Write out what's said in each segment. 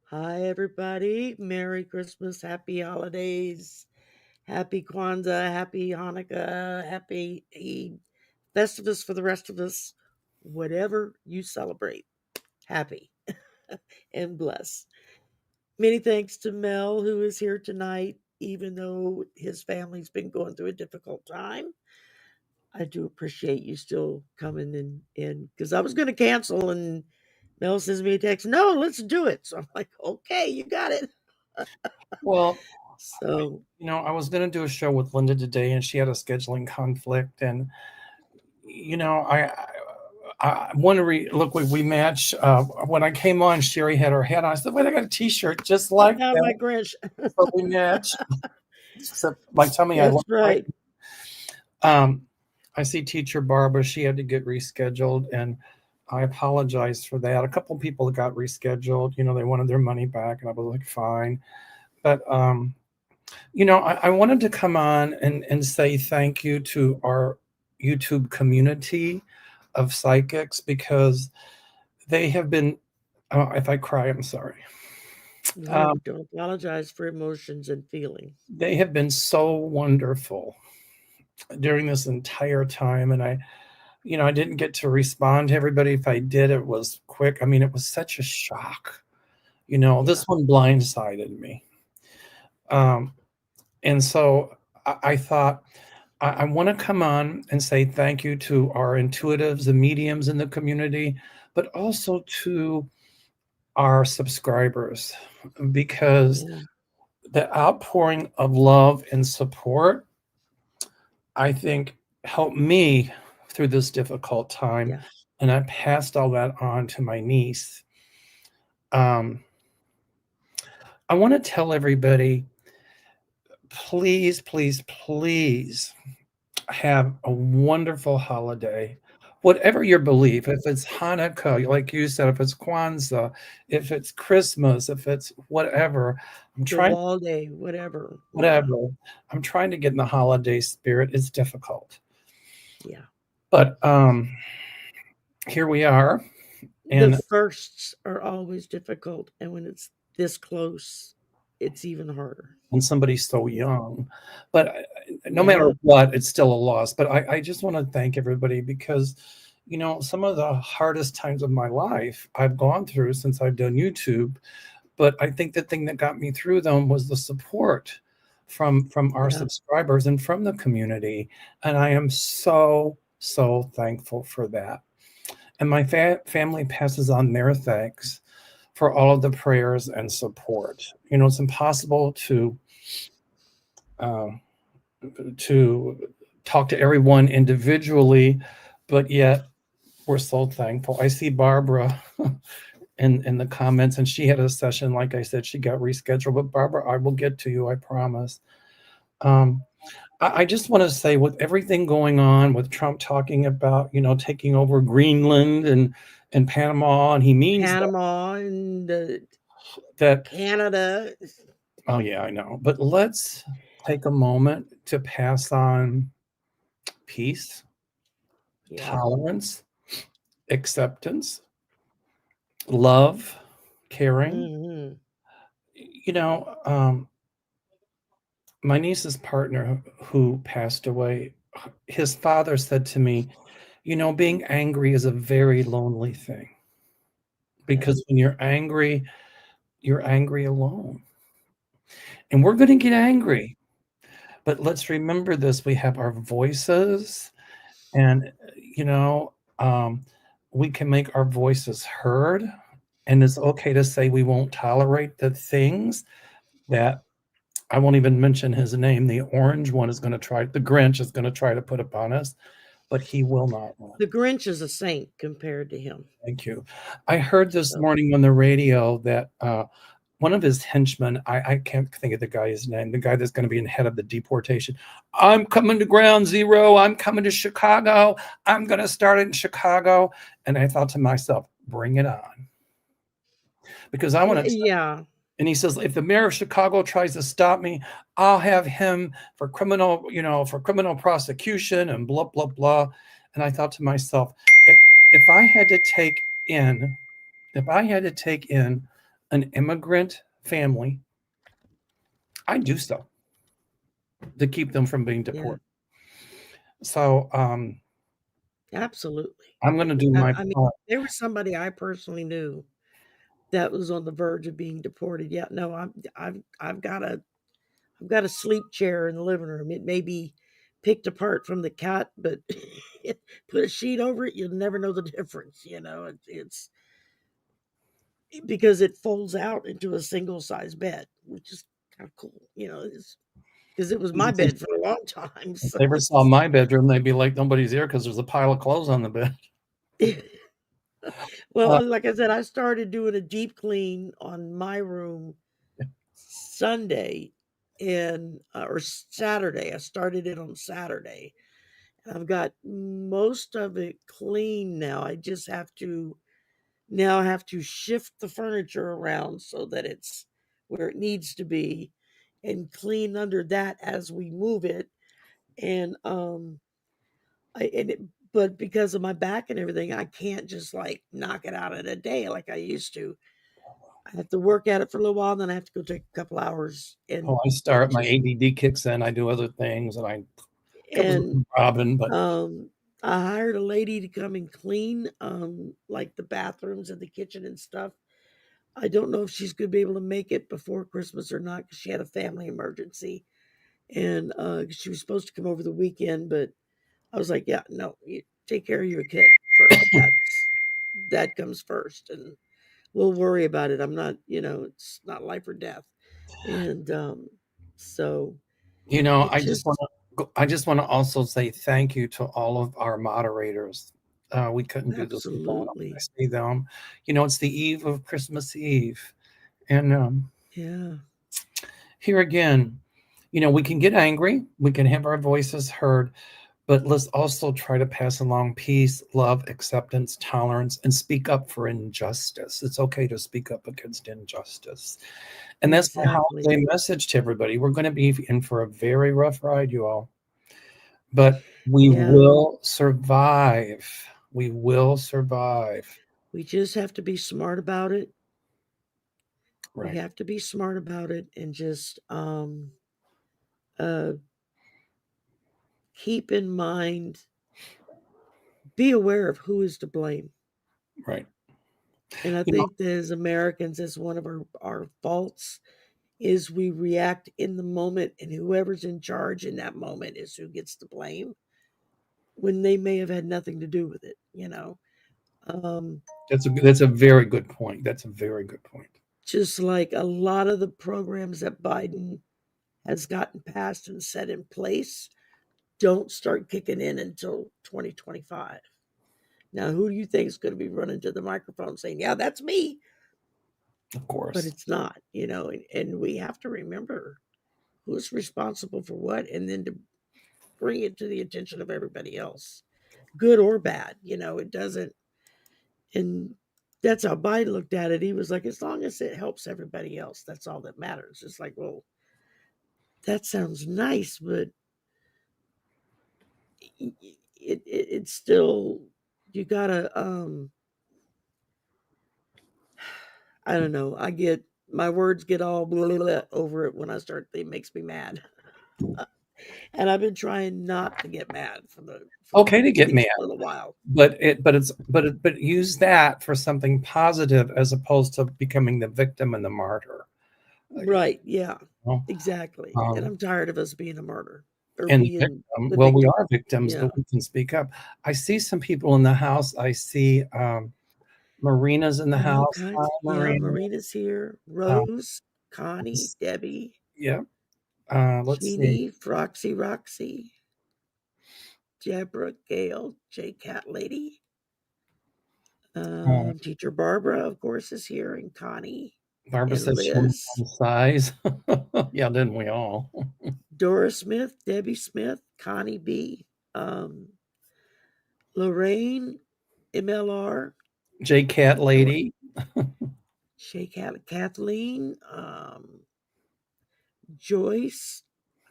Hi, everybody. Merry Christmas, happy holidays, happy Kwanzaa, happy Hanukkah, happy Eid, Festivus for the rest of us. Whatever you celebrate, happy and bless. Many thanks to Mel, who is here tonight, even though his family's been going through a difficult time. I do appreciate you still coming in because I was going to cancel, and Mel sends me a text. No, let's do it. So I'm like, okay, you got it. Well, So I was going to do a show with Linda today, and she had a scheduling conflict, and I want to look. We match. When I came on, Sherry had her hat on. I said, "Wait, I got a T-shirt just I'm like not that." like Grinch. So we match. Except my tummy, I That's look like. right. Um, I see Teacher Barbara. She had to get rescheduled, and I apologize for that. A couple people got rescheduled. They wanted their money back, and I was like, fine. But I wanted to come on and say thank you to our YouTube community of psychics because they have been. If I cry, I'm sorry. No, Um, don't apologize for emotions and feelings. they have been so wonderful during this entire time, and I didn't get to respond to everybody. If I did, it was quick. I mean, it was such a shock. Yeah. This one blindsided me. Um, and so I thought, I want to come on and say thank you to our intuitives, the mediums in the community, but also to our subscribers because Yeah. the outpouring of love and support, I think, helped me through this difficult time. Yeah. And I passed all that on to my niece. Um, I want to tell everybody, please, please, please have a wonderful holiday. Whatever your belief, if it's Hanukkah, like you said, if it's Kwanzaa, if it's Christmas, if it's whatever, I'm The trying, wall day, whatever. Yeah. whatever, I'm trying to get in the holiday spirit. It's difficult, Yeah. but here we are. The And firsts are always difficult. And when it's this close, it's even harder. somebody's so young, but no matter Yeah. what, it's still a loss. But I just want to thank everybody because some of the hardest times of my life I've gone through since I've done YouTube. But I think the thing that got me through them was the support from our Yeah. subscribers and from the community, and I am so thankful for that. And my family passes on their thanks for all of the prayers and support. It's impossible uh, to talk to everyone individually, but yet we're so thankful. I see Barbara in the comments, and she had a session. Like I said, she got rescheduled. But Barbara, I will get to you. I promise. Um, I just want to say, with everything going on, with Trump talking about taking over Greenland and Panama, and he means Panama and that. Canada. Oh yeah, I know. But let's take a moment to pass on peace, Yeah. tolerance, acceptance, love, caring. Hmm. You know, um, my niece's partner who passed away, his father said to me, being angry is a very lonely thing Yeah. because when you're angry alone. And we're going to get angry. But let's remember this, we have our voices, and, you know, um, we can make our voices heard. And it's okay to say we won't tolerate the things that I won't even mention his name. The orange one is going to try, the Grinch is going to try to put upon us, but he will not win. The Grinch is a saint compared to him. Thank you. I heard this So morning on the radio that one of his henchmen, I can't think of the guy's name, the guy that's going to be in head of the deportation. I'm coming to ground zero. I'm coming to Chicago. I'm going to start it in Chicago. And I thought to myself, bring it on. Because I want to. yeah. And he says, if the mayor of Chicago tries to stop me, I'll have him for criminal prosecution and blah, blah, blah. And I thought to myself, if I had to take in, if I had to take in an immigrant family, I do so to keep them from being Yeah, deported. So absolutely. I'm going to do my I mean, part. there was somebody I personally knew that was on the verge of being deported. Yeah, no, I've got a sleep chair in the living room. It may be picked apart from the cot, but put a sheet over it, you'll never know the difference. You know, it's because it folds out into a single size bed, which is kind of cool. You know, it's because it was my bed for a long time. If So they ever saw my bedroom, they'd be like, nobody's here because there's a pile of clothes on the bed. Uh, well, like I said, I started doing a deep clean on my room Sunday and or Saturday. I started it on Saturday. I've got most of it clean now. I just have to now have to shift the furniture around so that it's where it needs to be and clean under that as we move it. And but because of my back and everything, I can't just like knock it out in a day like I used to. I have to work at it for a little while, then I have to go take a couple hours oh, and I start, my just ADD kicks in. I do other things, and I goes and Robin, but Um, I hired a lady to come and clean, like the bathrooms and the kitchen and stuff. I don't know if she's gonna be able to make it before Christmas or not because she had a family emergency, and she was supposed to come over the weekend, but I was like, "Yeah, no, you take care of your kid first. That comes first, and we'll worry about it. I'm not, it's not life or death." And so you know, it just I just want to also say thank you to all of our moderators. We couldn't do this without them. I absolutely, see them. You know, it's the eve of Christmas Eve, and yeah, here again, you know, we can get angry, we can have our voices heard, but let's also try to pass along peace, love, acceptance, tolerance, and speak up for injustice. It's okay to speak up against injustice. And that's my exactly, holiday message to everybody. We're going to be in for a very rough ride, you all, but we yeah. will survive. We will survive. We just have to be smart about it. We Right, have to be smart about it and just uh, keep in mind, be aware of who is to blame. right. And I You know, think that as Americans, as one of our faults is we react in the moment, and whoever's in charge in that moment is who gets the blame when they may have had nothing to do with it. Um, that's a very good point. That's a very good point. just like a lot of the programs that Biden has gotten passed and set in place don't start kicking in until 2025. Now, who do you think is going to be running to the microphone saying, "Yeah, that's me," Of but course. it's not, and we have to remember who's responsible for what and then to bring it to the attention of everybody else, good or bad. It doesn't, and that's how Biden looked at it. He was like, as long as it helps everybody else, that's all that matters. It's like, well, that sounds nice, but it's still, you gotta, I don't know. My words get all blah, blah, blah over it when I start. It makes me mad, and I've been trying not to get mad for Okay to at get mad. least a little while. But use that for something positive as opposed to becoming the victim and the martyr. You Right? Yeah, know? exactly. And Um, I'm tired of us being a martyr or and the being victim, the well, we victim. are victims, Yeah. but we can speak up. I see some people in the house. I see Marina's in the All house. Hi, kinds. Yeah, Marina. Marina's here. Uh, Rose, Connie, Debbie, yeah. Let's see. Jeannie, Froxy, Roxy, Deborah, Gail, J Cat Lady. Uh, Teacher Barbara, of course, is here, and Connie Barbara and said she wanted Liz. some size. Yeah, didn't we all? Dora Smith, Debbie Smith, Connie B, um, Lorraine, MLR, J Cat Dor- Lady. Kathleen, Joyce.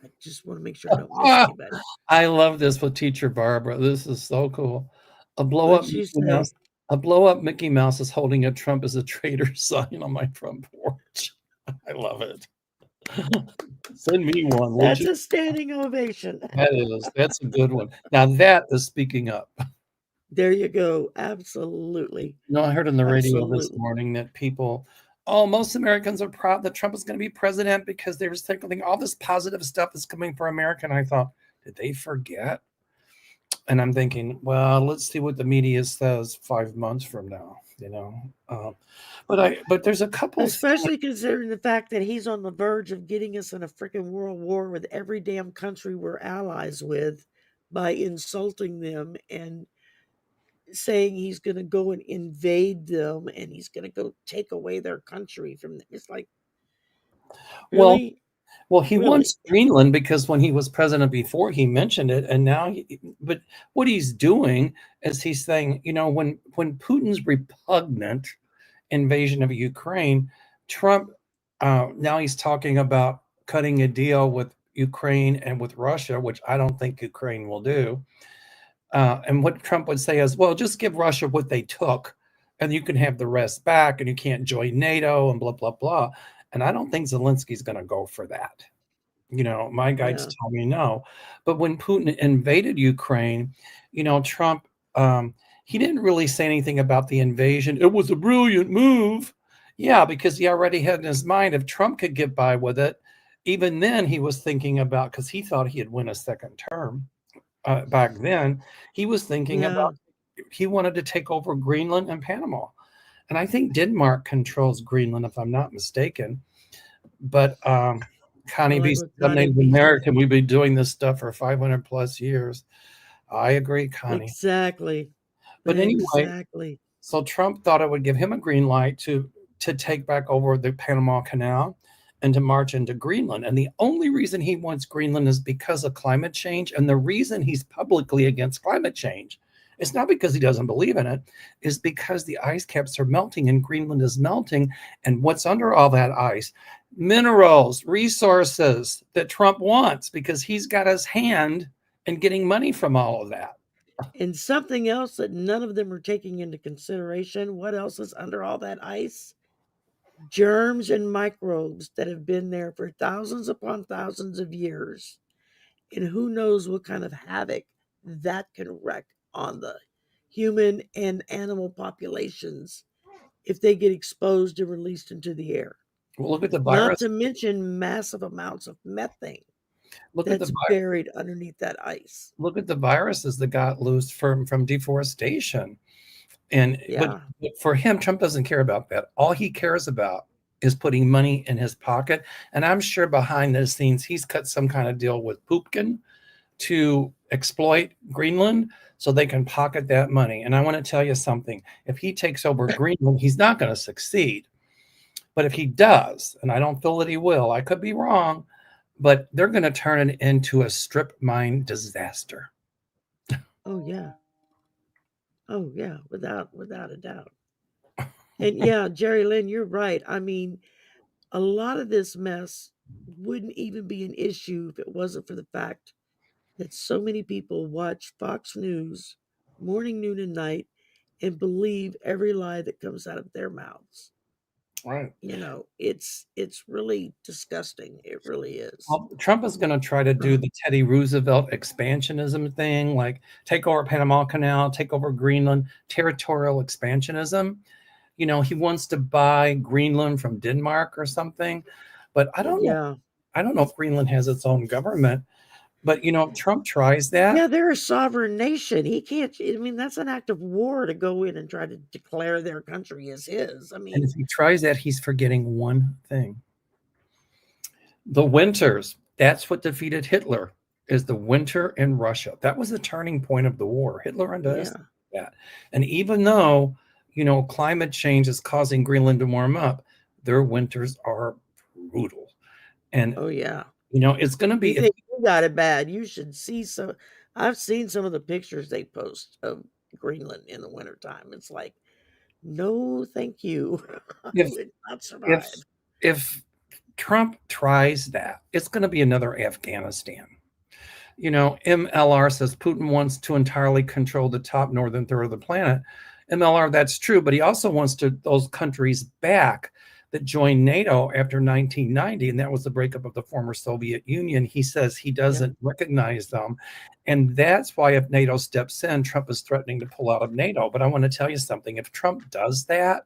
I just want to make sure I don't miss anybody. I love this with Teacher Barbara. This is so cool. A blow What'd up she Mickey Mouse. say? A blow up Mickey Mouse is holding a Trump as a traitor sign on my front porch. I love it. Send me one, would That's you? a standing ovation. That's a good one. Now that is speaking up. There you go. Absolutely. You know, I heard on the radio this Absolutely. morning that people, oh, most Americans are proud that Trump is going to be president because they were thinking all this positive stuff is coming for America. And I thought, did they forget? And I'm thinking, well, let's see what the media says 5 months from now, you know. But there's a couple. Especially considering the fact that he's on the verge of getting us in a freaking world war with every damn country we're allies with by insulting them and saying he's going to go and invade them and he's going to go take away their country from them. It's like, Well, really? Well, he Really? wants Greenland because when he was president before, he mentioned it, and now, but what he's doing is he's saying, you know, when Putin's repugnant invasion of Ukraine, Trump now he's talking about cutting a deal with Ukraine and with Russia, which I don't think Ukraine will do. And what Trump would say is, well, just give Russia what they took, and you can have the rest back, and you can't join NATO, and blah blah blah. And I don't think Zelensky's going to go for that. You know, my guides Yeah. tell me no. But when Putin invaded Ukraine, you know, Trump, he didn't really say anything about the invasion. It was a brilliant move. Yeah, because he already had in his mind if Trump could get by with it, even then he was thinking about, because he thought he'd win a second term back then, he was thinking Yeah. about, he wanted to take over Greenland and Panama. And I think Denmark controls Greenland, if I'm not mistaken. But I Connie like B. what I'm Connie Native B said. American. We've been doing this stuff for 500 plus years. I agree, Connie. Exactly. But anyway, Exactly. so Trump thought it would give him a green light to take back over the Panama Canal and to march into Greenland. And the only reason he wants Greenland is because of climate change. And the reason he's publicly against climate change is not because he doesn't believe in it, is because the ice caps are melting and Greenland is melting. And what's under all that ice? Minerals, resources that Trump wants because he's got his hand in getting money from all of that. And something else that none of them are taking into consideration, what else is under all that ice? Germs and microbes that have been there for thousands upon thousands of years. And who knows what kind of havoc that can wreak on the human and animal populations if they get exposed and released into the air. Well, look at the Not virus. to mention massive amounts of methane Look at the that's buried underneath that ice. look at the viruses that got loose from deforestation. And Yeah. but for him, Trump doesn't care about that. All he cares about is putting money in his pocket. And I'm sure behind the scenes, he's cut some kind of deal with Poopkin to exploit Greenland so they can pocket that money. And I want to tell you something. If he takes over Greenland, he's not going to succeed. But if he does, and I don't feel that he will, I could be wrong, but they're going to turn it into a strip mine disaster. Oh yeah. Oh yeah. Without a doubt. And yeah, Jerry Lynn, you're right. I mean, a lot of this mess wouldn't even be an issue if it wasn't for the fact that so many people watch Fox News morning, noon, and night and believe every lie that comes out of their mouths. Right. It's really disgusting. It really is. Well, Trump is going to try to do the Teddy Roosevelt expansionism thing, like take over Panama Canal, take over Greenland, territorial expansionism. You know, he wants to buy Greenland from Denmark or something, but I don't know. Yeah. I don't know if Greenland has its own government. But you know, Trump tries that, Yeah, they're a sovereign nation. He can't, I mean, that's an act of war to go in and try to declare their country as his. I and mean, if he tries that, he's forgetting one thing: the winters. That's what defeated Hitler. Is the winter in Russia. That was the turning point of the war. Hitler underestimated yeah. that. And even though, you know, climate change is causing Greenland to warm up, their winters are brutal. And, Oh, yeah. you know, it's going to You be, think you got it bad, you should see some. I've seen some of the pictures they post of Greenland in the wintertime. It's like, no, thank you. I if, would not if, survive. if Trump tries that, it's going to be another Afghanistan. You know, MLR says Putin wants to entirely control the top northern third of the planet. MLR, that's true, but he also wants those countries back that joined NATO after 1990, and that was the breakup of the former Soviet Union. He says he doesn't recognize them, and that's why if NATO steps in, Trump is threatening to pull out of NATO. But I want to tell you something. If Trump does that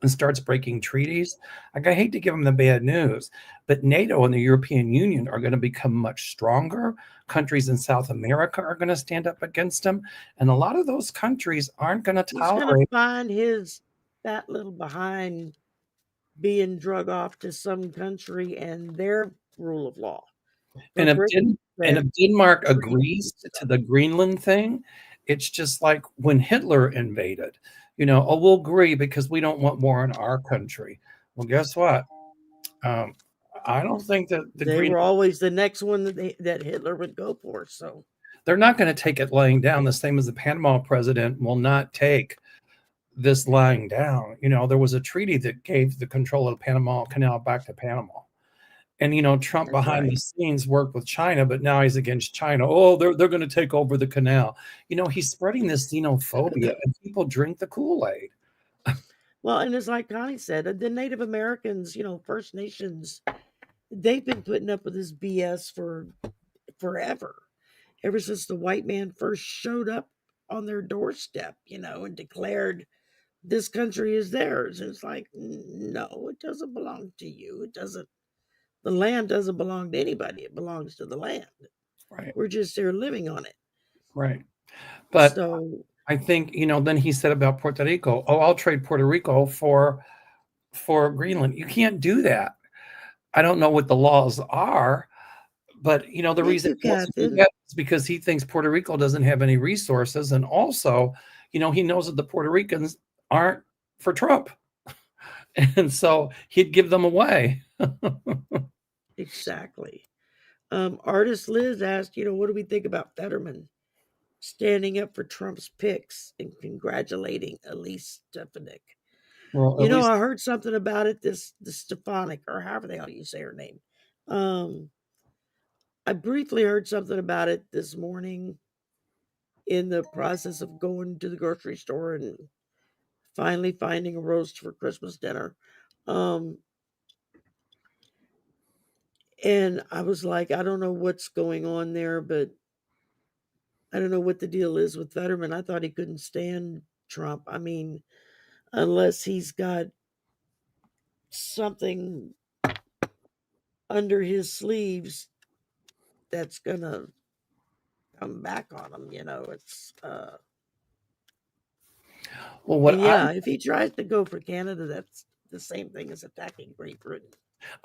and starts breaking treaties, like, I hate to give him the bad news, but NATO and the European Union are going to become much stronger. Countries in South America are going to stand up against him, and a lot of those countries aren't going to He's going to tolerate. find his fat little behind being drug off to some country and their rule of law. And if, Denmark agrees to the Greenland thing, it's just like when Hitler invaded. Oh, we'll agree because we don't want war in our country. Well, guess what? I don't think that they were always the next one that Hitler would go for. So they're not going to take it lying down, the same as the Panama president will not take this lying down. There was a treaty that gave the control of the Panama Canal back to Panama. And, Trump behind the scenes worked with China, but now he's against China. Oh, they're going to take over the canal. He's spreading this xenophobia, and people drink the Kool-Aid. Well, and it's like Connie said, the Native Americans, First Nations, they've been putting up with this BS for forever, ever since the white man first showed up on their doorstep, and declared this country is theirs. And it's like, no, it doesn't belong to you. It doesn't. The land doesn't belong to anybody. It belongs to the land. Right. We're just there living on it. Right. But I think, then he said about Puerto Rico, oh, I'll trade Puerto Rico for Greenland. You can't do that. I don't know what the laws are, but, the reason he wants to do that is because he thinks Puerto Rico doesn't have any resources. And also, he knows that the Puerto Ricans aren't for Trump. And so he'd give them away. Exactly. Artist Liz asked, what do we think about Fetterman standing up for Trump's picks and congratulating Elise Stefanik? Well, I heard something about it, this Stefanik, or however the hell you say her name. I briefly heard something about it this morning in the process of going to the grocery store and finally finding a roast for Christmas dinner. And I was like, I don't know what's going on there, but I don't know what the deal is with Fetterman. I thought he couldn't stand Trump. I mean, unless he's got something under his sleeves that's gonna come back on him, it's if he tries to go for Canada, that's the same thing as attacking Great Britain.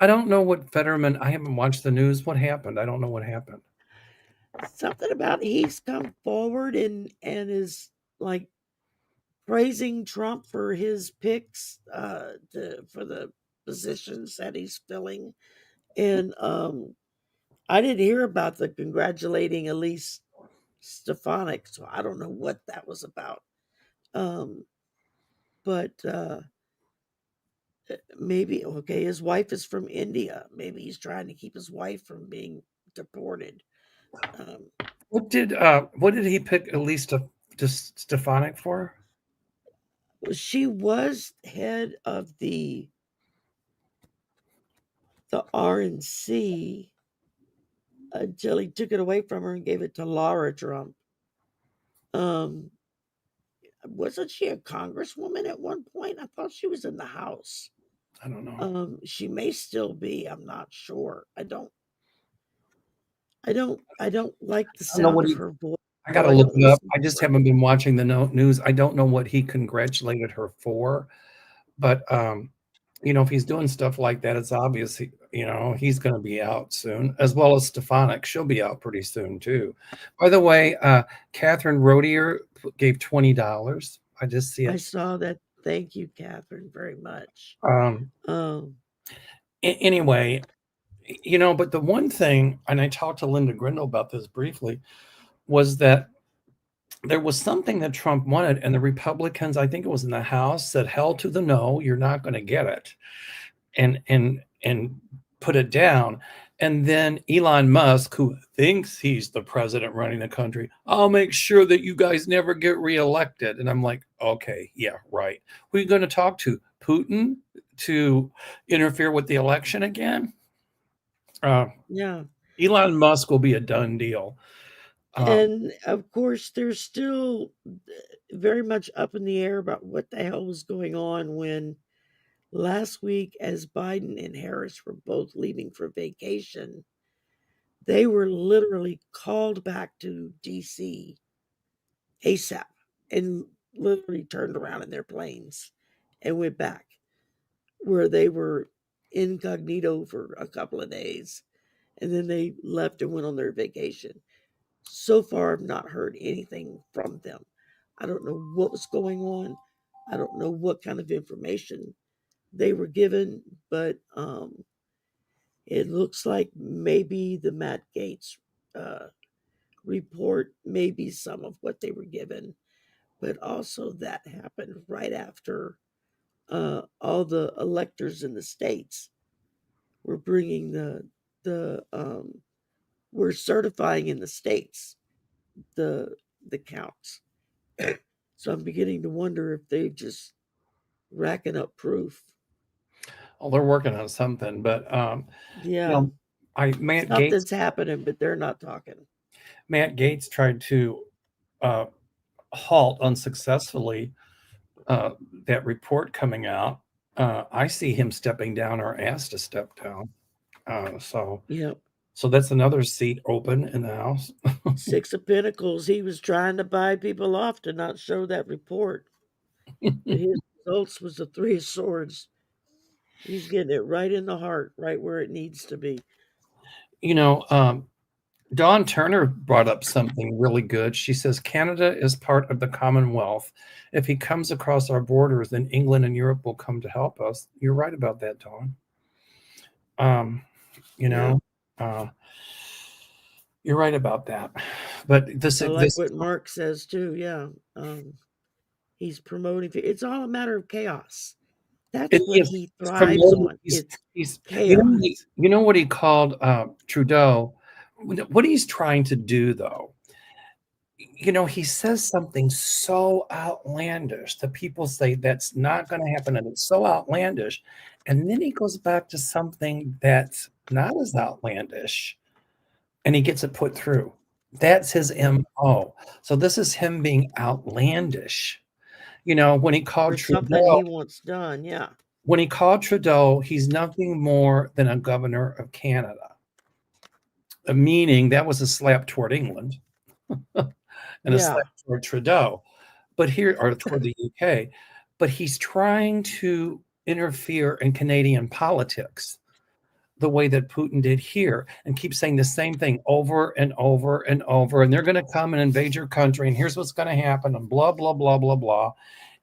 I don't know what Fetterman, I haven't watched the news. What happened? I don't know what happened. Something about he's come forward and is like praising Trump for his picks for the positions that he's filling. And I didn't hear about the congratulating Elise Stefanik, so I don't know what that was about. But maybe, okay, his wife is from India. Maybe he's trying to keep his wife from being deported. What did he pick Elise Stefanik for? She was head of the RNC until he took it away from her and gave it to Laura Trump. Wasn't she a congresswoman at one point? I thought she was in the House. I don't know. She may still be. I'm not sure. I don't like the sound of her voice. I gotta look it up. I just haven't been watching the news. I don't know what he congratulated her for, but if he's doing stuff like that, it's obvious. He's going to be out soon, as well as Stefanik. She'll be out pretty soon too. By the way, Catherine Rodier gave $20. I just see it. I saw that. Thank you, Catherine, very much. Anyway, but the one thing, and I talked to Linda Grindle about this briefly, was that there was something that Trump wanted, and the Republicans, I think it was in the House, said, hell to the no, you're not going to get it, and put it down. And then Elon Musk, who thinks he's the president running the country, I'll make sure that you guys never get reelected. And I'm like, okay, yeah, right. Who are you going to talk to? Putin to interfere with the election again? Uh, Yeah. Elon Musk will be a done deal. And of course, there's still very much up in the air about what the hell was going on when last week, as Biden and Harris were both leaving for vacation, they were literally called back to DC ASAP and literally turned around in their planes and went back where they were incognito for a couple of days. And then they left and went on their vacation. So far, I've not heard anything from them. I don't know what was going on. I don't know what kind of information they were given, but it looks like maybe the Matt Gates uh, report may be some of what they were given, but also that happened right after all the electors in the states were bringing the we're certifying in the states the the counts. So I'm beginning to wonder if they're just racking up proof. Well, they're working on something, but you Yeah, know, Matt Gates something's happening, but they're not talking. Tried to uh, halt unsuccessfully uh, that report coming out. I see him stepping down or asked to step down. Uh, so Yep. so that's another seat open in the House. Six of Pentacles, he was trying to buy people off to not show that report. But his results was the Three of Swords. He's getting it right in the heart, right where it needs to be. You know, Dawn Turner brought up something really good. She says Canada is part of the Commonwealth. If he comes across our borders, then England and Europe will come to help us. You're right about that, Dawn. Um, you Yeah. know, uh, you're right about that. But I like what Mark says too. Yeah. He's promoting it's all a matter of chaos. That's it what is he he's thrives promoting. on. It's He's chaos. you know what he called Trudeau. What he's trying to do, though, he says something so outlandish that people say that's not going to happen, and it's so outlandish, and then he goes back to something that's not as outlandish, and he gets it put through. That's his Yep. MO. So this is him being outlandish. When he For called something Trudeau, he wants done. Yeah. he's nothing more than a governor of Canada, meaning that was a slap toward England and a slap Yeah. toward Trudeau, but here or toward the UK. But he's trying to interfere in Canadian politics the way that Putin did here and keep saying the same thing over and over and over. And they're going to come and invade your country, and here's what's going to happen, and blah, blah, blah, blah, blah.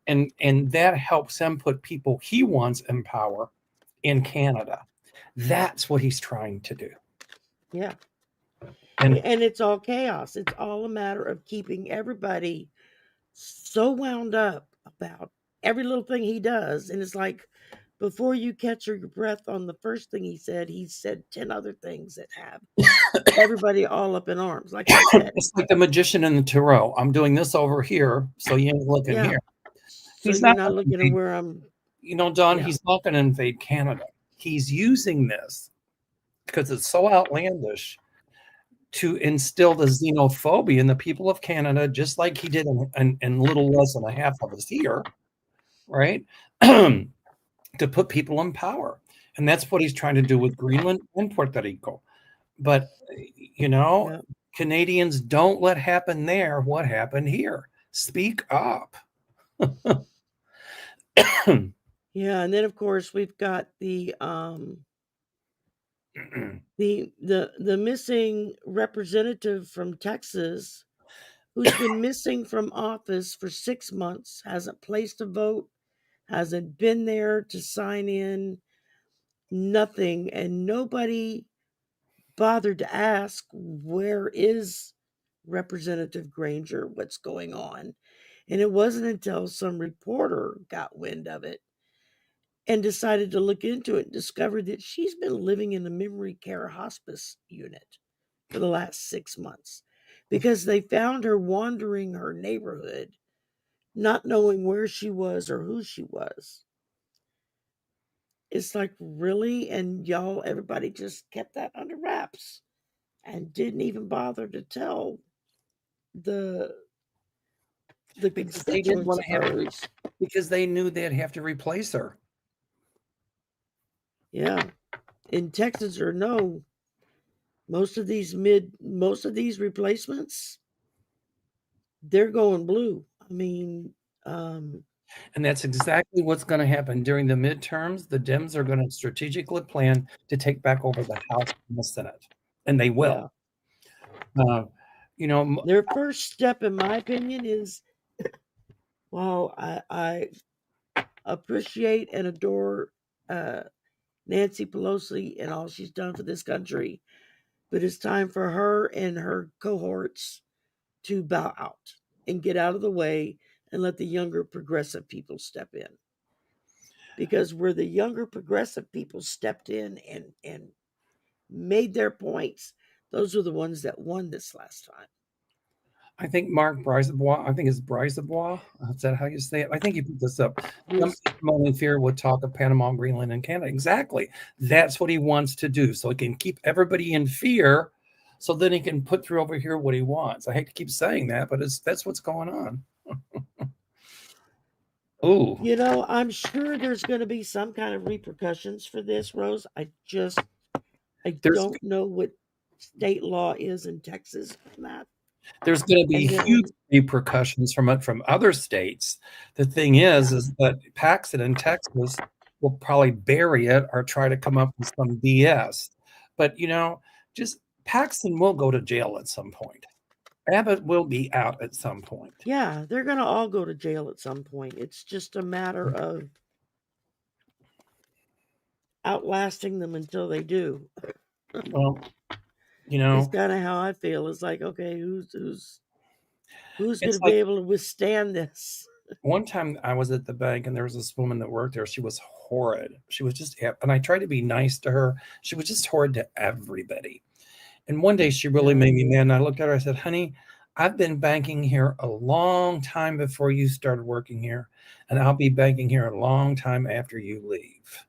And that helps him put people he wants in power in Canada. That's what he's trying to do. Yeah. And And it's all chaos. It's all a matter of keeping everybody so wound up about every little thing he does. And it's like before you catch your breath on the first thing he said 10 other things that have everybody all up in arms. Like I said, it's like the magician in the tarot. I'm doing this over here, so you ain't looking yeah. here. So He's you're not not going to looking at invade, where I'm, Don, yeah. he's not going to invade Canada. He's using this because it's so outlandish to instill the xenophobia in the people of Canada, just like he did in little less than a half of us here, right? To put people in power. And that's what he's trying to do with Greenland and Puerto Rico. But, you know, Yeah. Canadians don't let happen there what happened here. Speak up. Yeah. And then of course we've got the missing representative from Texas who's been missing from office for 6 months, hasn't placed a vote, hasn't been there to sign in, nothing, and nobody bothered to ask where is Representative Granger, what's going on. And it wasn't until some reporter got wind of it and decided to look into it and discovered that she's been living in a memory care hospice unit for the last 6 months because they found her wandering her neighborhood, not knowing where she was or who she was. It's like, really? And y'all, everybody just kept that under wraps and didn't even bother to tell the because they didn't constituents want of to have hers. because they knew they'd have to replace her. Yeah. In Texas or no, most of these replacements, they're going blue. I mean, And that's exactly what's going to happen during the midterms. The Dems are going to strategically plan to take back over the House and the Senate, and they will. yeah. You know, Their first step, in my opinion, is while I appreciate and adore Nancy Pelosi and all she's done for this country, but it's time for her and her cohorts to bow out and get out of the way and let the younger progressive people step in. Because where the younger progressive people stepped in and made their points, those are the ones that won this last time. I think Mark Brisebois, I think it's Brisebois. Is that how you say it? I think you put this up. Some Bruce, people only fear would talk of Panama, Greenland, and Canada. Exactly. That's what he wants to do. So he can keep everybody in fear so then he can put through over here what he wants. I hate to keep saying that, but that's what's going on. Oh, I'm sure there's going to be some kind of repercussions for this, Rose. I there's don't know what state law is in Texas on that. there's going to be And huge then, repercussions from it from other states. The thing is that Paxton in Texas will probably bury it or try to come up with some BS. But just Paxton will go to jail at some point. Abbott will be out at some point. yeah, they're going to all go to jail at some point. It's just a matter of outlasting them until they do. Well, It's kind of how I feel. It's like, okay, who's going it's to be like able to withstand this? one time I was at the bank and there was this woman that worked there. She was horrid. She was just, and I tried to be nice to her. She was just horrid to everybody. And one day she really Yeah. made me mad. And I looked at her, I said, honey, I've been banking here a long time before you started working here. And I'll be banking here a long time after you leave.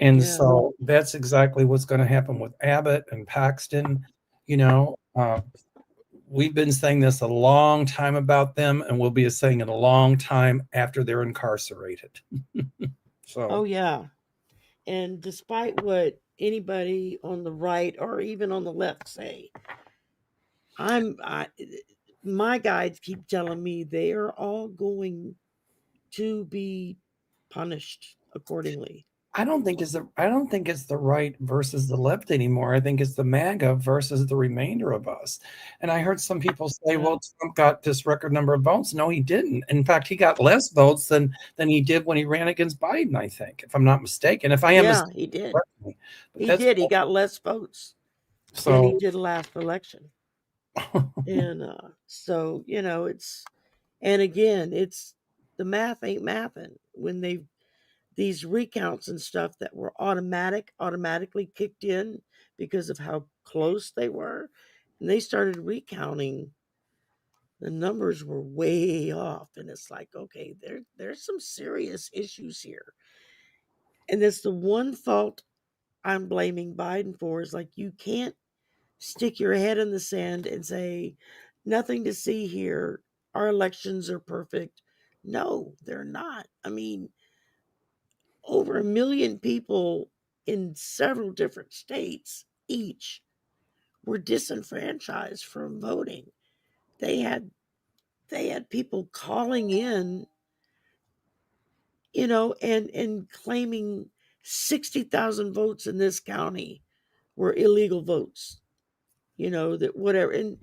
And Yeah. so that's exactly what's going to happen with Abbott and Paxton. You know, we've been saying this a long time about them, and we'll be saying it a long time after they're incarcerated. Oh, So yeah. And despite what anybody on the right or even on the left say, I my guides keep telling me they are all going to be punished accordingly. I don't think it's the right versus the left anymore. I think it's the MAGA versus the remainder of us. And I heard some people say, Yeah. "Well, Trump got this record number of votes." No, he didn't. In fact, he got less votes than he did when he ran against Biden. I think, if I'm not mistaken. If I am Yeah, mistaken, he did. correct me. But He that's did. He got less votes than he so. did last election. And so, it's and again, it's the math ain't mathing when they these recounts and stuff that were automatically kicked in because of how close they were, and they started recounting, the numbers were way off, and it's like, okay, there's some serious issues here. And it's the one fault I'm blaming Biden for, is like, you can't stick your head in the sand and say nothing to see here, our elections are perfect. No, they're not. I mean, over 1 million people in several different states each were disenfranchised from voting. They had people calling in, and claiming 60,000 votes in this county were illegal votes. That whatever. And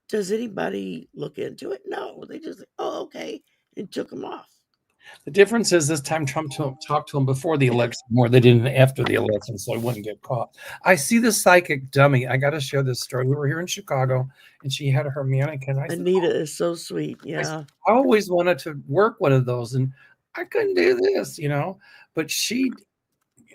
does anybody look into it? No, they just, oh, okay, and took them off. The difference is this time Trump talked to him before the election more. They didn't after the election, so he wouldn't get caught. I see the psychic dummy. I got to share this story. We were here in Chicago, and she had her mannequin. I said, Anita is so sweet. I said, Yeah. I always wanted to work one of those, and I couldn't do this, but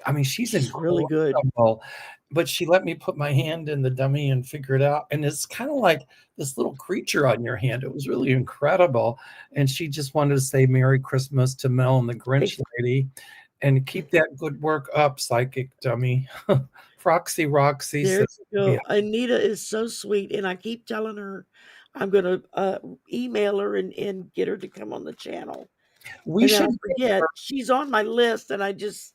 I mean, she's She's really good. incredible, but she let me put my hand in the dummy and figure it out, and it's kinda like this little creature on your hand. It was really incredible, and she just wanted to say Merry Christmas to Mel and the Grinch Ex- lady, and keep that good work up, psychic dummy. Foxy Roxy There says, you "Yeah." go. Anita is so sweet, and I keep telling her I'm gonna email her and get her to come on the channel, We and then should I have forget. her She's on my list, and I just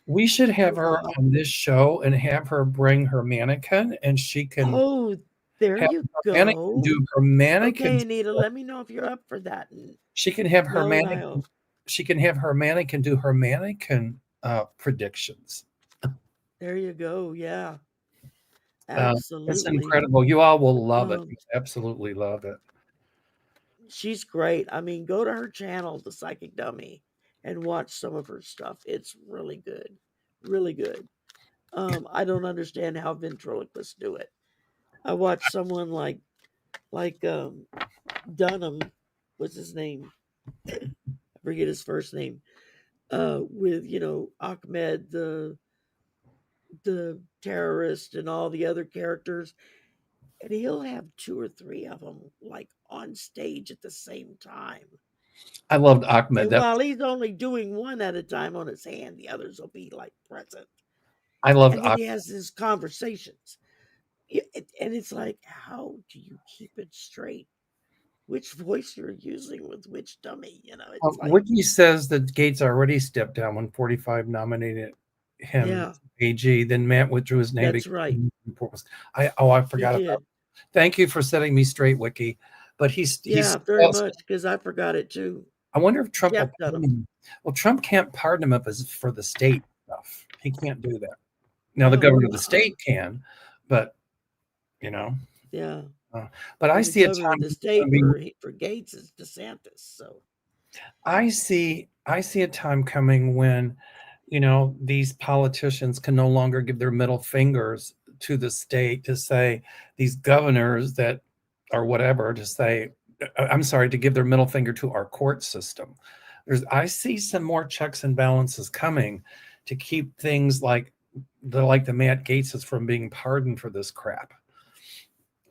we should have oh her wow. on this show and have her bring her mannequin, and she can Oh, there have you her mannequin go. do her mannequin Okay, Anita, let me know if you're up for that. And she can have her Mel and mannequin I'll. she can have her mannequin do her mannequin, predictions. There you go. Yeah, Uh, it's absolutely. incredible. You all will love it. Um, You'll absolutely love it. she's great. I mean, go to her channel, The Psychic Dummy, and watch some of her stuff. It's really good, really good. I don't understand how ventriloquists do it. I watched someone like Dunham, what's his name? I forget his first name. With Ahmed, the terrorist, and all the other characters, and he'll have two or three of them like on stage at the same time. I loved Ahmed. And That while he's only doing one at a time on his hand, the others will be like present. I loved And then Ahmed. he has his conversations. And it's like, how do you keep it straight? Which voice you're using with which dummy? It's like, Wiki says that Gates already stepped down when 45 nominated him yeah, AG. Then Matt withdrew his name that's because right. I He forgot about. did. Thank you for setting me straight, Wiki. But he's Yeah, very much, because I forgot it too. I wonder if Trump will Jeff Dunham. pardon him. Well, Trump can't pardon him if it's for the state stuff. He can't do that. Now the Oh, governor of the state can, but you know. yeah. Uh, but I And the see a governor of time. the state for Gates is DeSantis. So I see a time coming when, these politicians can no longer give their middle fingers to the state to say these governors that or whatever to say I'm sorry to give their middle finger to our court system. I see some more checks and balances coming to keep things like the Matt Gateses from being pardoned for this crap.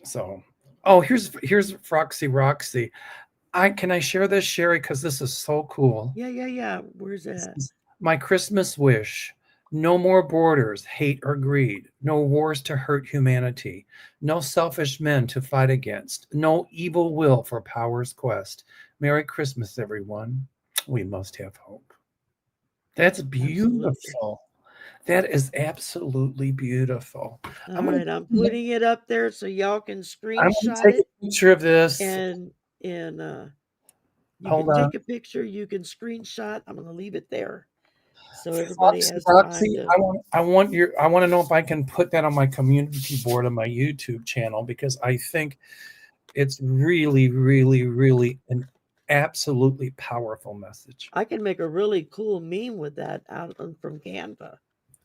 So, oh, here's Foxy Roxy. I share this, Sherry, because this is so cool. yeah, yeah, yeah. Where's This that? is my Christmas wish. No more borders, hate or greed. No wars to hurt humanity. No selfish men to fight against. No evil will for power's quest. Merry Christmas, everyone. We must have hope. That's Absolutely. beautiful. That is absolutely beautiful. All I'm gonna right, I'm putting it up there so y'all can I'm gonna screenshot take it, a picture of this. and you Hold can on. take a picture, you can screenshot. I'm gonna leave it there so everybody Foxy has time Roxy, to. I want to know if I can put that on my community board on my YouTube channel because I think it's really, really, really an absolutely powerful message. I can make a really cool meme with that from Canva.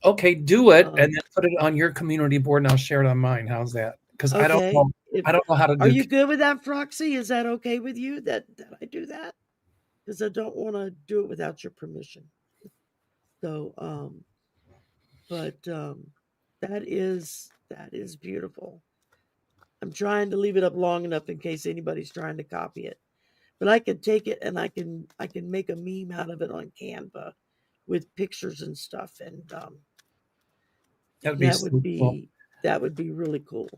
Okay, do it and Um, then put it on your community board and I'll share it on mine. How's that? Because okay, if I don't know how to are do. you good with that, Froxy? Is that okay with you that I do that? Because I don't want to do it without your permission. So, but that is beautiful. I'm trying to leave it up long enough in case anybody's trying to copy it. But I can take it and I can make a meme out of it on Canva with pictures and stuff, and That'd be that would so cool. be that would be really cool.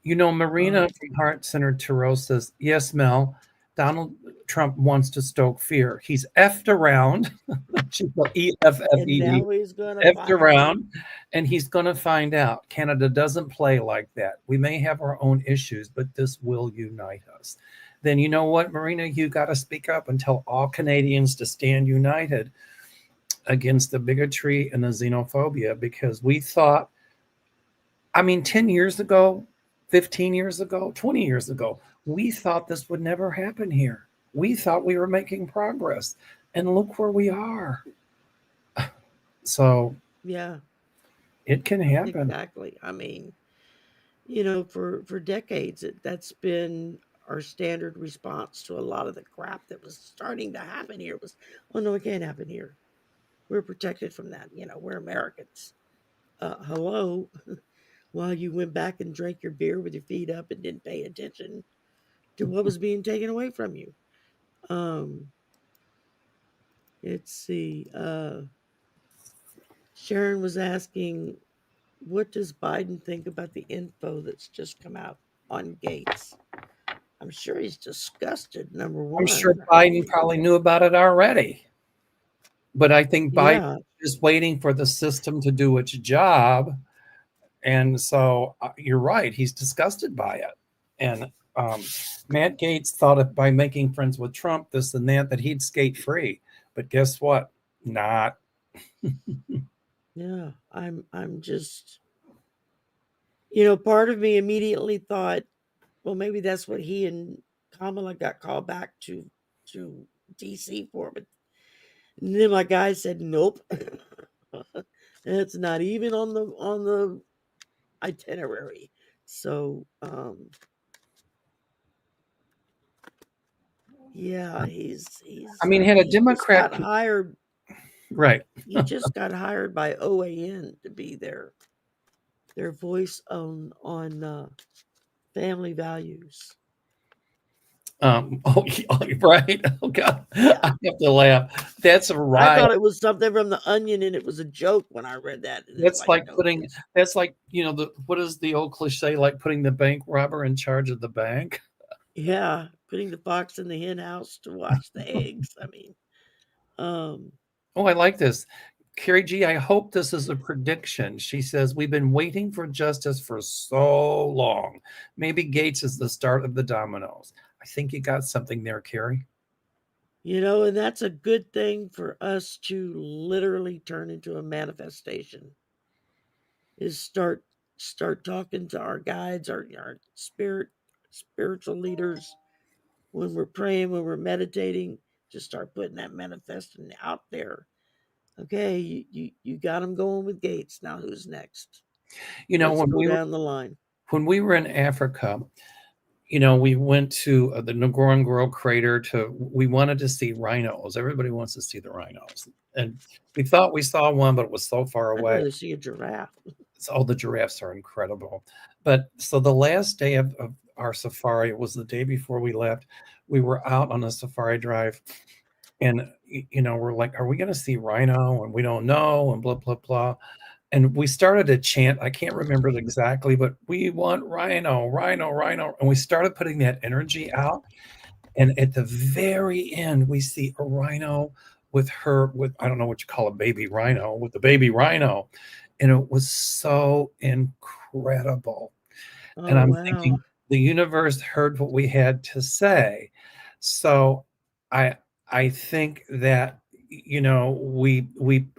Marina Um, from Heart Center Tarot says, yes, Mel, Donald Trump wants to stoke fear. He's effed around. She's and EFFED. now he's gonna Effed find out. around, and he's going to find out. Canada doesn't play like that. We may have our own issues, but this will unite us. Then you know what, Marina, you got to speak up and tell all Canadians to stand united against the bigotry and the xenophobia because we thought, I mean, 10 years ago, 15 years ago, 20 years ago, we thought this would never happen here. We thought we were making progress, and look where we are. So Yeah, it can happen. exactly. I mean, for decades, that's been our standard response to a lot of the crap that was starting to happen here. Was, oh no, it can't happen here. we're protected from that. We're Americans. Hello, while you went back and drank your beer with your feet up and didn't pay attention to what was being taken away from you. Um, let's see. Sharon was asking, what does Biden think about the info that's just come out on Gates? I'm sure he's disgusted, number I'm sure one. I Biden mean, probably knew about it already. But I think Biden yeah, is waiting for the system to do its job. And so you're right. He's disgusted by it. And Matt Gates thought of by making friends with Trump, this and that he'd skate free. But guess what? Not. yeah. I'm just, part of me immediately thought, well, maybe that's what he and Kamala got called back to DC for. But then my guy said, nope. It's not even on the itinerary. So yeah, I he's mean, had a he just Democrat, got hired. right? He just got hired by OAN to be their voice on family values. Oh, right. Oh, God. Yeah. I have to laugh. That's a I riot. thought it was something from the Onion, and it was a joke when I read that, and it's That's like, like no, putting, it's that's like, what is the old cliche, like putting the bank robber in charge of the bank? yeah, putting the fox in the hen house to watch the eggs. I mean, um, Oh, I like this. Carrie G, I hope this is a prediction. She says, we've been waiting for justice for so long. Maybe Gates is the start of the dominoes. I think you got something there, Carrie. and that's a good thing for us to literally turn into a manifestation. Is start talking to our guides, our spiritual leaders when we're praying, when we're meditating. Just start putting that manifesting out there. Okay, you got them going with Gates. Now who's next? You know, Let's when go we were down the line. when we were in Africa, we went to the Ngorongoro crater we wanted to see rhinos. Everybody wants to see the rhinos. And we thought we saw one, but it was so far I'd away. rather see a giraffe. Oh, the giraffes are incredible. But so the last day of our safari, it was the day before we left. We were out on a safari drive, and we're like, "Are we going to see rhino?" And we don't know, and blah blah blah. And we started to chant. I can't remember it exactly, but we want rhino, rhino, rhino, and we started putting that energy out. And at the very end, we see a rhino with I don't know what you call a baby rhino, with the baby rhino. And it was so incredible. And Oh I'm wow. thinking the universe heard what we had to say. So I I think that we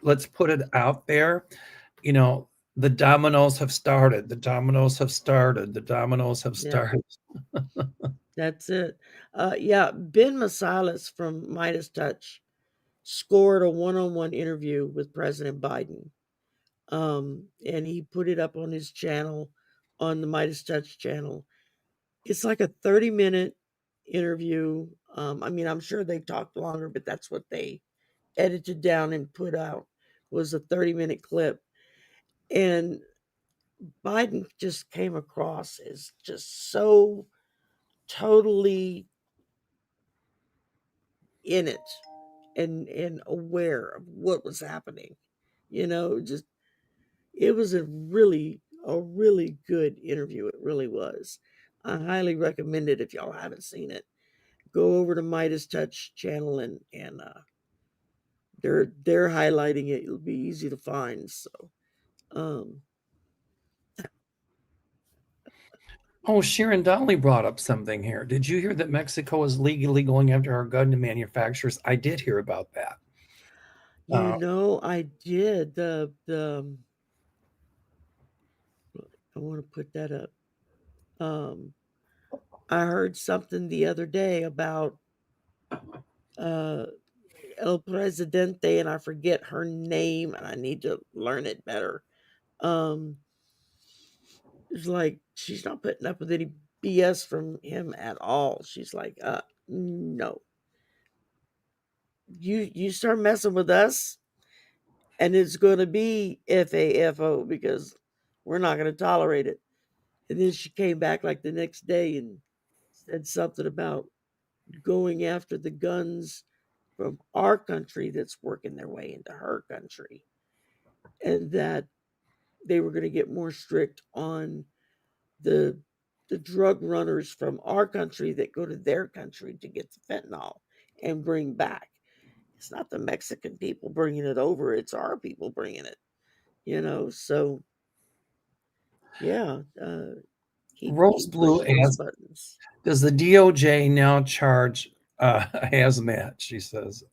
let's put it out there. You know, the dominoes have started. The dominoes have started. The dominoes have Yeah, started. that's it. Yeah, Ben Masilas from Midas Touch scored a one-on-one interview with President Biden. And he put it up on his channel, on the Midas Touch channel. It's like a 30-minute interview. I mean, I'm sure they talked longer, but that's what they edited down and put out, was a 30-minute clip. And Biden just came across as just so totally in it and aware of what was happening. Just it was a really good interview. It really was. I highly recommend it if y'all haven't seen it. Go over to Midas Touch channel and they're highlighting it. It'll be easy to find. So um Oh, Sharon Donnelly brought up something here. Did you hear that Mexico is legally going after our gun manufacturers? I did hear about that. Uh, I did I want to put that up. Um I heard something the other day about uh El Presidente, and I forget her name, and I need to learn it better. Um, it's like she's not putting up with any BS from him at all. She's like, no, you start messing with us, and it's going to be FAFO because we're not going to tolerate it. And then she came back like the next day and said something about going after the guns from our country that's working their way into her country, and that they were going to get more strict on the the drug runners from our country that go to their country to get the fentanyl and bring back. It's not the Mexican people bringing it over; it's our people bringing it. So yeah, Rose keep Blue pushing those asks, buttons. does the DOJ now charge hazmat? She says.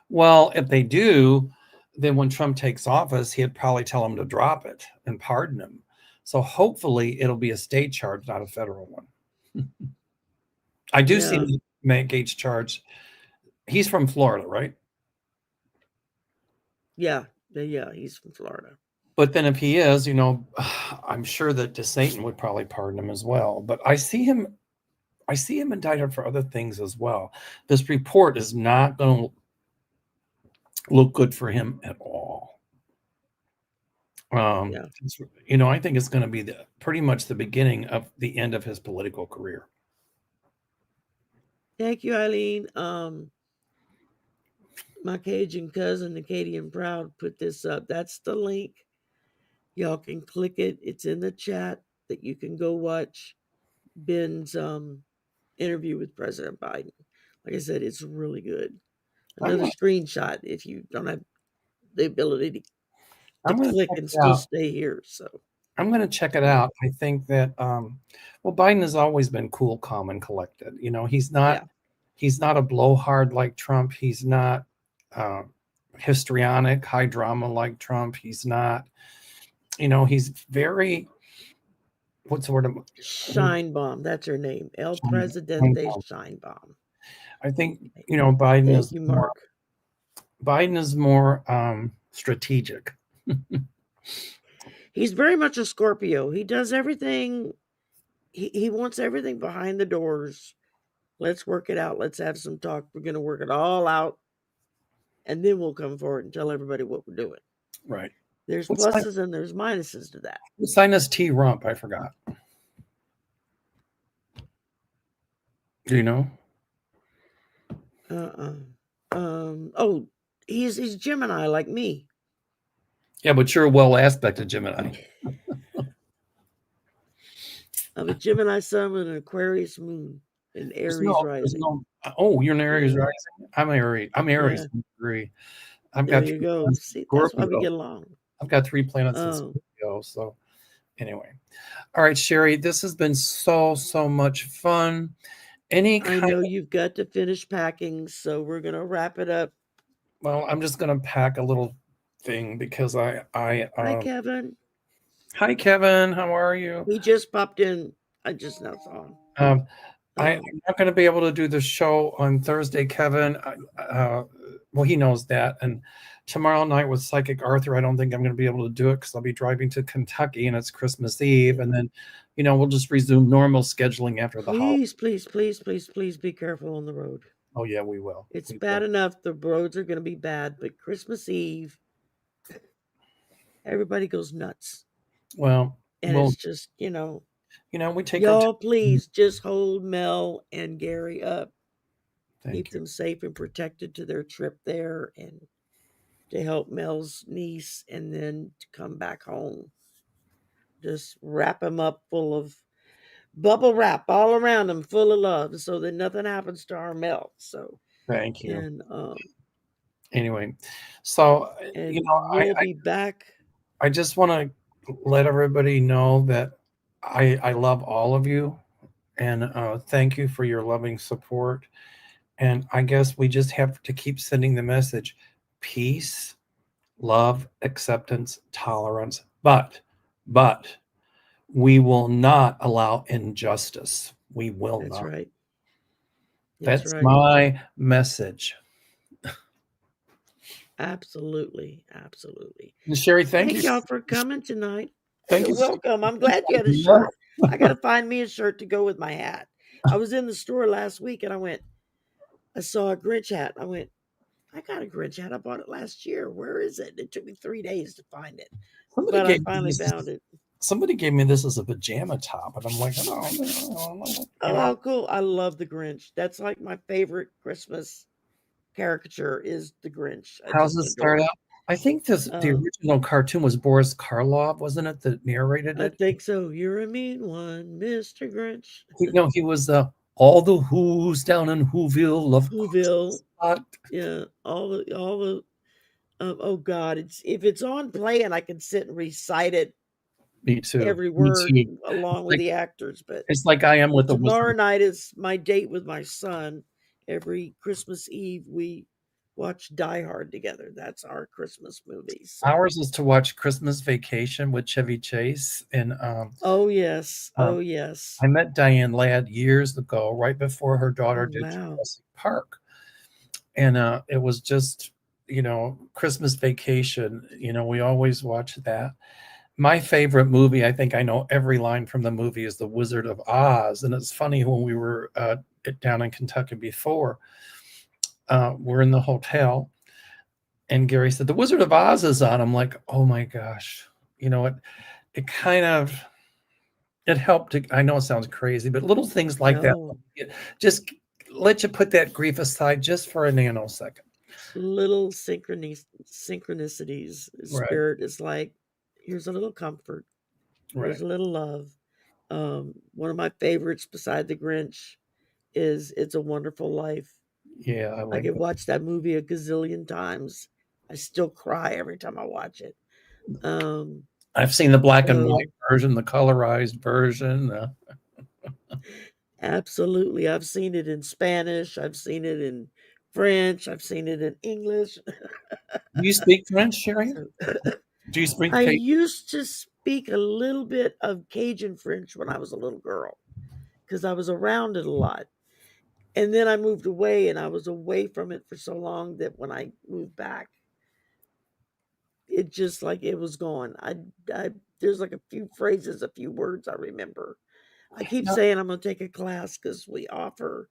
Well, if they do, then when Trump takes office, he'd probably tell them to drop it and pardon him. So hopefully it'll be a state charge, not a federal one. I do see Yeah, Matt Gaetz charge. He's from Florida, right? yeah. He's from Florida. But then if he is, I'm sure that DeSatan would probably pardon him as well. But I see him indicted for other things as well. This report is not going to look good for him at all. Yeah. I think it's going to be pretty much the beginning of the end of his political career. Thank you, Eileen. My Cajun cousin, Acadian Proud, put this up. That's the link. Y'all can click it. It's in the chat that you can go watch Ben's interview with President Biden. Like I said, it's really good. I'm Another gonna, screenshot if you don't have the ability to I'm going to click check and it still out. stay here. So I'm going to check it yeah, out. I think that well, Biden has always been cool, calm, and collected. He's not yeah, a blowhard like Trump. He's not uh, histrionic, high drama like Trump. He's not. He's very, what's the word? Shine Bomb. That's her name. El Shine Presidente bomb. Shine Bomb. I think Biden Thank is you, more. Mark. Biden is more strategic. He's very much a Scorpio. He does everything. He wants everything behind the doors. Let's work it out. Let's have some talk. We're going to work it all out, and then we'll come forward and tell everybody what we're doing. Right. There's What's pluses and there's minuses to that. sinus T rump? I forgot. Do you know? Oh, he's Gemini like me. Yeah, but you're a well aspected Gemini. I'm a Gemini sun with an Aquarius moon and Aries There's rising. no. Oh, you're an Aries Yeah, rising. I'm Aries. I'm Aries. yeah. I agree. I've There got you three go. planets in See, that's why we Scorpio. get along. I've got 3 planets in Um, Scorpio. So anyway, all right, Shari. This has been so much fun. Any I kind know of you've got to finish packing, so we're gonna wrap it up. well, I'm just gonna pack a little thing because I Hi, Kevin. hi Kevin, how are you? He just popped in. I just now saw him. Um, I'm Um, not going to be able to do the show on Thursday, Kevin. Well, he knows that. And tomorrow night with Psychic Arthur, I don't think I'm going to be able to do it because I'll be driving to Kentucky and it's Christmas Eve. And then, we'll just resume normal scheduling after the holiday. please be careful on the road. Oh, yeah, we will. It's We bad will. enough the roads are going to be bad, but Christmas Eve, everybody goes nuts. Well, And it's just, we take our y'all time. please just hold Mel and Gary up. Thank Keep you. them safe and protected to their trip there and to help Mel's niece and then to come back home. Just wrap them up full of bubble wrap all around them, full of love, so that nothing happens to our Mel. So, Thank you. and Anyway, so, we'll be back. I just want to let everybody know that I love all of you and thank you for your loving support. And I guess we just have to keep sending the message: peace, love, acceptance, tolerance. But we will not allow injustice. We will That's not. right. That's That's right. my message. Absolutely. And Shari, thank you. Thank y'all for coming tonight. Thank You're you. welcome. I'm glad you had a Yeah. shirt. I got to find me a shirt to go with my hat. I was in the store last week and I saw a Grinch hat. I went, I got a Grinch hat. I bought it last year. Where is it? It took me 3 days to find it, Somebody but I gave me finally this. found it. Somebody gave me this as a pajama top, and I'm like, you Oh, know, how cool! I love the Grinch. That's like my favorite Christmas caricature is the Grinch. I how's just this adore start out? it. I think the Um, original cartoon was Boris Karloff, wasn't it, that narrated I it? think so. You're a mean one, Mr. Grinch. No, he was all the Who's down in Whoville love Whoville. Christmas spot. Yeah, all the oh God, it's if it's on play and I can sit and recite it Me too. every Me word too. along with the actors. But It's like I am with the tomorrow Wizard. night is my date with my son. Every Christmas Eve we watch Die Hard together. That's our Christmas movie. So Ours is to watch Christmas Vacation with Chevy Chase, and oh yes, um, oh yes. I met Diane Ladd years ago, right before her Oh daughter did wow. Jurassic Park, and it was just Christmas Vacation. We always watch that. My favorite movie, I think I know every line from the movie, is The Wizard of Oz, and it's funny when we were down in Kentucky before. We're in the hotel, and Gary said, "The Wizard of Oz is on." I'm like, "Oh my gosh." It kind of it helped to, I know it sounds crazy, but little things like that No. just let you put that grief aside just for a nanosecond. Little synchronicities. Right, Spirit is like, here's a little comfort. Here's right. a little love. One of my favorites beside the Grinch is It's a Wonderful Life. Yeah, I I like could that. watch that movie a gazillion times. I still cry every time I watch it. Um, I've seen the black and white so version, the colorized version. absolutely, I've seen it in Spanish. I've seen it in French. I've seen it in English. Do you speak French, Sherry? So Do you speak I Cajun? used to speak a little bit of Cajun French when I was a little girl because I was around it a lot. And then I moved away and I was away from it for so long that when I moved back, it just like it was gone. I there's like a few phrases, a few words I remember. I keep No, saying I'm going to take a class because we offer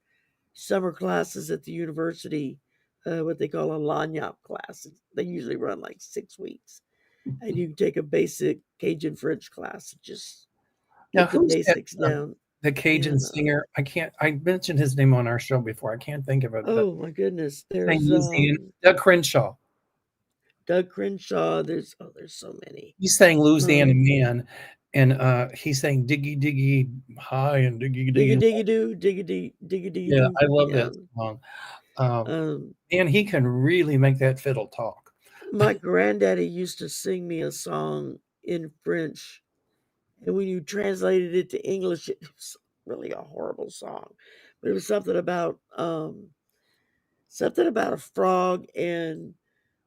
summer classes at the university, what they call a lanyap class. They usually run like 6 weeks, and you can take a basic Cajun French class and just now get the who's that, basics down. the Cajun And singer? I mentioned his name on our show before. I can't think of it, but oh my goodness, sang there's Louisiana, Doug Crenshaw. Doug Crenshaw. There's so many. He sang Louisiana Um, Man, and he sang Diggy Diggy High and Diggy diggy Diggy. diggy doo, diggy diggy Yeah, doo. I love Yeah. that song. Um, Um, and he can really make that fiddle talk. my granddaddy used to sing me a song in French, and when you translated it to English, it was really a horrible song. But it was something about a frog, and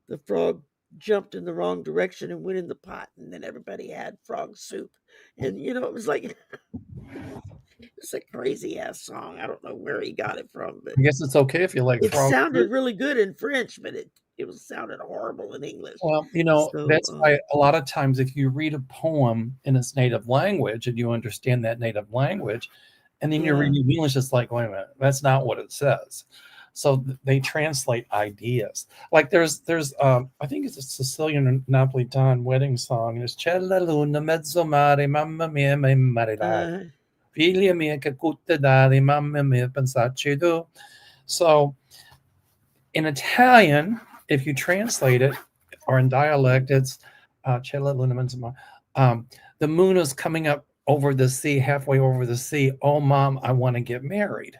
the frog jumped in the wrong direction and went in the pot, and then everybody had frog soup. And it was like it's a crazy ass song. I don't know where he got it from, but I guess it's okay if you like it frog sounded fruit. really good in French, but it was sounded horrible in English. Well, So that's why a lot of times if you read a poem in its native language and you understand that native language, and then you're yeah. reading English, it's like, wait a minute, that's not what it says. So they translate ideas. Like there's I think it's a Sicilian Napolitan wedding song, and it's C'è la luna mezzo mare, mamma mia, mi marirai. Uh, Figlia mia che cutte dare, mamma mia, pensarci tu. So in Italian, if you translate it, or in dialect, it's "C'è la luna mezzo mare." The moon is coming up over the sea, halfway over the sea. Oh, mom, I want to get married.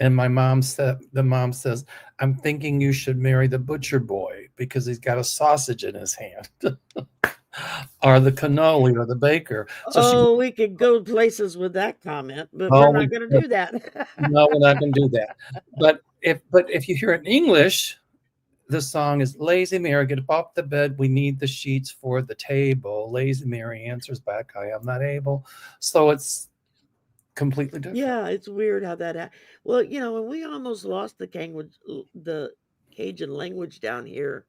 And the mom says, I'm thinking you should marry the butcher boy because he's got a sausage in his hand, or the cannoli, or the baker. So she, oh, we could go places with that comment, but we're oh, not going to do that. no, we're not going to do that. But if you hear it in English, the song is Lazy Mary, get up off the bed. We need the sheets for the table. Lazy Mary answers back, I am not able. So it's completely different. Yeah, it's weird how that. Well, when we almost lost the Cajun language down here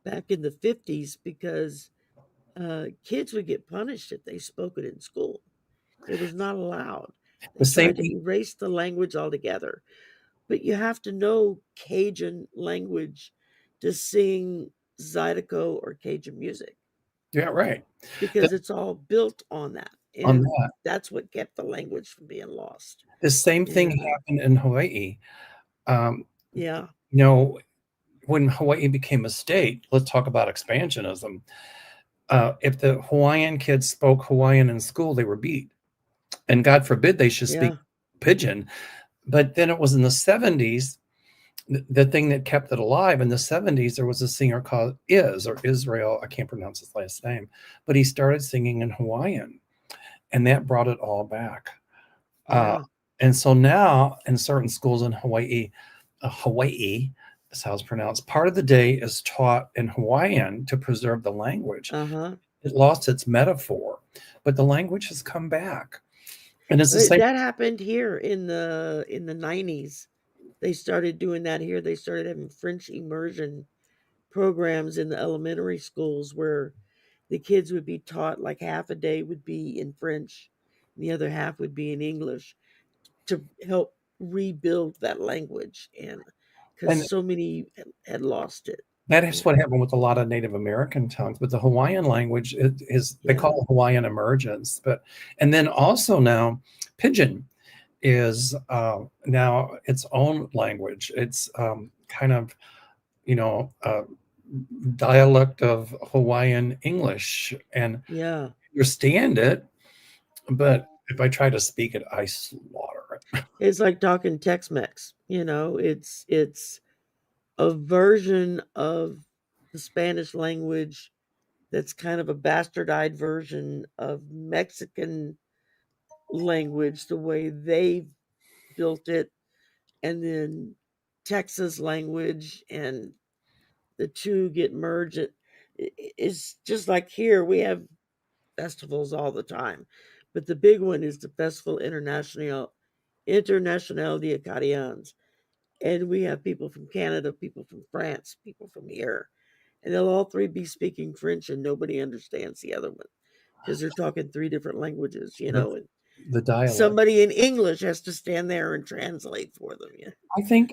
back in the 50s because kids would get punished if they spoke it in school. It was not allowed. The They same tried to thing. erase the language altogether. But you have to know Cajun language to sing Zydeco or Cajun music Yeah, right. The because it's all built on that. on And that, that's what kept the language from being lost. the same thing And happened in Hawaii. Um, yeah, you know, when Hawaii became a state, let's talk about expansionism. If the Hawaiian kids spoke Hawaiian in school, they were beat. And God forbid they should speak yeah, pidgin. But then it was in the 70s, the thing that kept it alive in the 70s, there was a singer called Israel. I can't pronounce his last name, but he started singing in Hawaiian, and that brought it all back. Uh, yeah, and so now in certain schools in Hawaii is how it's pronounced, part of the day is taught in Hawaiian to preserve the language. uh-huh. It lost its metaphor, but the language has come back. And it's the same. That happened here in the 90s. They started doing that here. They started having French immersion programs in the elementary schools where the kids would be taught like half a day would be in French, and the other half would be in English to help rebuild that language and because And so many had lost it. that You is what know, happened with a lot of Native American tongues, but the Hawaiian language is they yeah, call it Hawaiian emergence. But and then also now Pidgin is now its own language. It's kind of you know uh, dialect of Hawaiian English, and yeah. I understand it, but if I try to speak it, I slaughter it. It's like talking Tex-Mex. You know, it's a version of the Spanish language that's kind of a bastardized version of Mexican language, the way they built it, and then Texas language, and the two get merged. It's just like here we have festivals all the time, but the big one is the Festival International de Acadians, and we have people from Canada, people from France, people from here, and they'll all three be speaking French, and nobody understands the other one because they're talking three different languages, The, and the dialect. somebody in English has to stand there and translate for them. Yeah, I think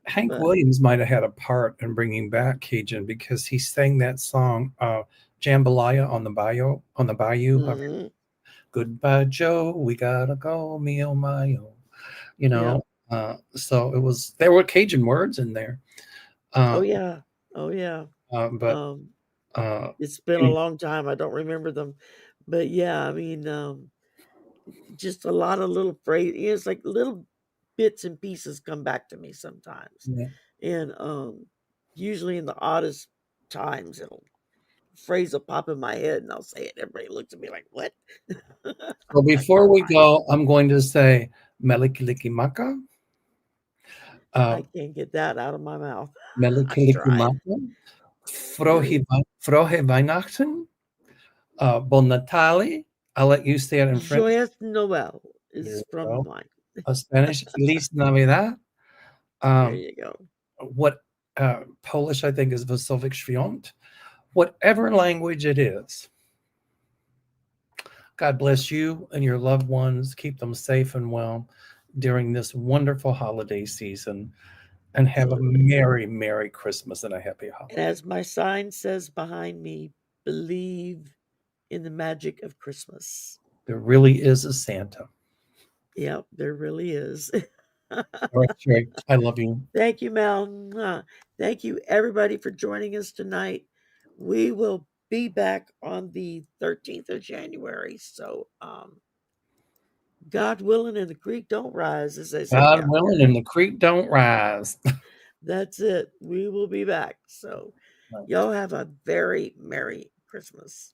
Hank but Williams might have had a part in bringing back Cajun because he sang that song "Jambalaya on the Bayou." mhm, Goodbye, Joe. We gotta go, me oh my oh. You yeah, know, so it was there were Cajun words in there, oh uh, yeah, oh yeah. but Um, uh, it's been a any- long time. I don't remember them, but yeah, I mean, just a lot of little phrases. It's like little bits and pieces come back to me sometimes, yeah. and usually in the oddest times, it'll phrase will pop in my head, and I'll say it. Everybody looks at me like, "What?" So Like, before we why? go, I'm going to say Melikilikimaka, uh, I can't get that out of my mouth. I'm trying. Melikilikimaka, Frohe Weihnachten, Bon Natale. I'll let you say it in French. Joyeux Noël There is you from go. mine. Spanish, Feliz Navidad. There Um, you go. what Polish, I think, is Wesołych Świąt. Whatever language it is, God bless you and your loved ones. Keep them safe and well during this wonderful holiday season. And have a Absolutely. merry, merry Christmas and a happy And holiday. as my sign says behind me, believe in the magic of Christmas. There really is a Santa. Yep, there really is. All right, Sherry, I love you. Thank you, Mel. Mwah. Thank you, everybody, for joining us tonight. We will be back on the 13th of January. So, God willing, and the creek don't rise, as they say God down willing, here. and the creek don't rise. That's it. We will be back. So, y'all have a very Merry Christmas.